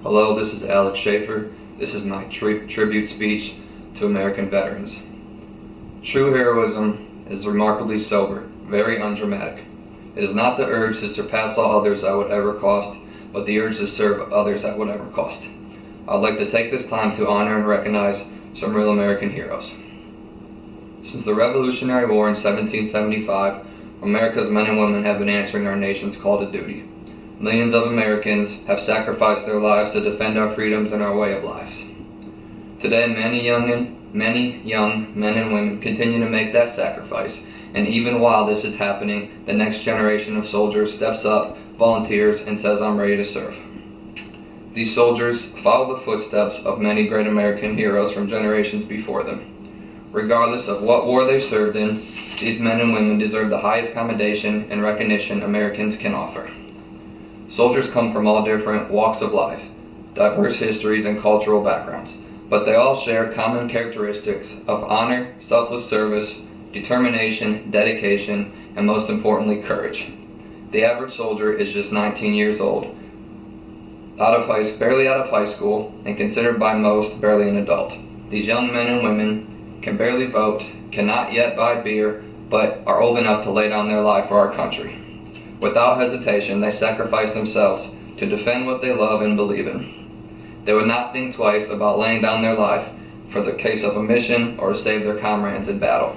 Hello, this is Alex Schaefer. This is my tribute speech to American veterans. True heroism is remarkably sober, very undramatic. It is not the urge to surpass all others at whatever cost, but the urge to serve others at whatever cost. I'd like to take this time to honor and recognize some real American heroes. Since the Revolutionary War in 1775, America's men and women have been answering our nation's call to duty. Millions of Americans have sacrificed their lives to defend our freedoms and our way of lives. Today, many young men and women continue to make that sacrifice, and even while this is happening, the next generation of soldiers steps up, volunteers, and says, "I'm ready to serve." These soldiers follow the footsteps of many great American heroes from generations before them. Regardless of what war they served in, these men and women deserve the highest commendation and recognition Americans can offer. Soldiers come from all different walks of life, diverse histories and cultural backgrounds, but they all share common characteristics of honor, selfless service, determination, dedication, and most importantly, courage. The average soldier is just 19 years old, barely out of high school, and considered by most barely an adult. These young men and women can barely vote, cannot yet buy beer, but are old enough to lay down their life for our country. Without hesitation, they sacrifice themselves to defend what they love and believe in. They would not think twice about laying down their life for the case of a mission or to save their comrades in battle.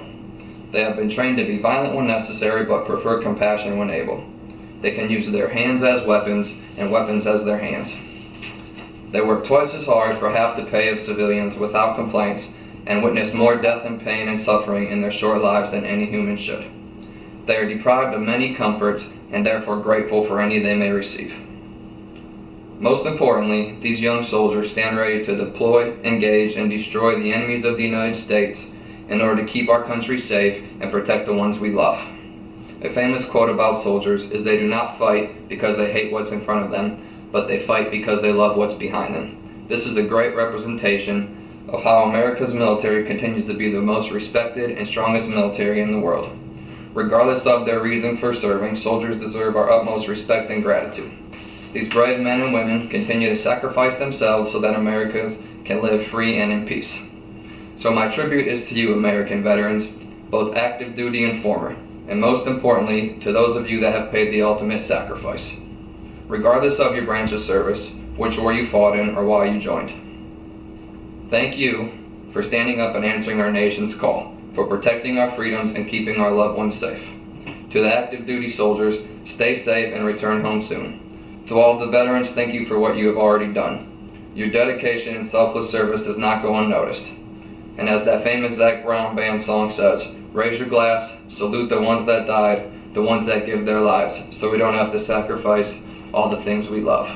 They have been trained to be violent when necessary, but prefer compassion when able. They can use their hands as weapons and weapons as their hands. They work twice as hard for half the pay of civilians without complaints and witness more death and pain and suffering in their short lives than any human should. They are deprived of many comforts and therefore grateful for any they may receive. Most importantly, these young soldiers stand ready to deploy, engage, and destroy the enemies of the United States in order to keep our country safe and protect the ones we love. A famous quote about soldiers is they do not fight because they hate what's in front of them, but they fight because they love what's behind them. This is a great representation of how America's military continues to be the most respected and strongest military in the world. Regardless of their reason for serving, soldiers deserve our utmost respect and gratitude. These brave men and women continue to sacrifice themselves so that Americans can live free and in peace. So my tribute is to you, American veterans, both active duty and former, and most importantly, to those of you that have paid the ultimate sacrifice. Regardless of your branch of service, which war you fought in, or why you joined. Thank you for standing up and answering our nation's call, for protecting our freedoms and keeping our loved ones safe. To the active duty soldiers, stay safe and return home soon. To all of the veterans, thank you for what you have already done. Your dedication and selfless service does not go unnoticed. And as that famous Zac Brown band song says, raise your glass, salute the ones that died, the ones that give their lives, so we don't have to sacrifice all the things we love.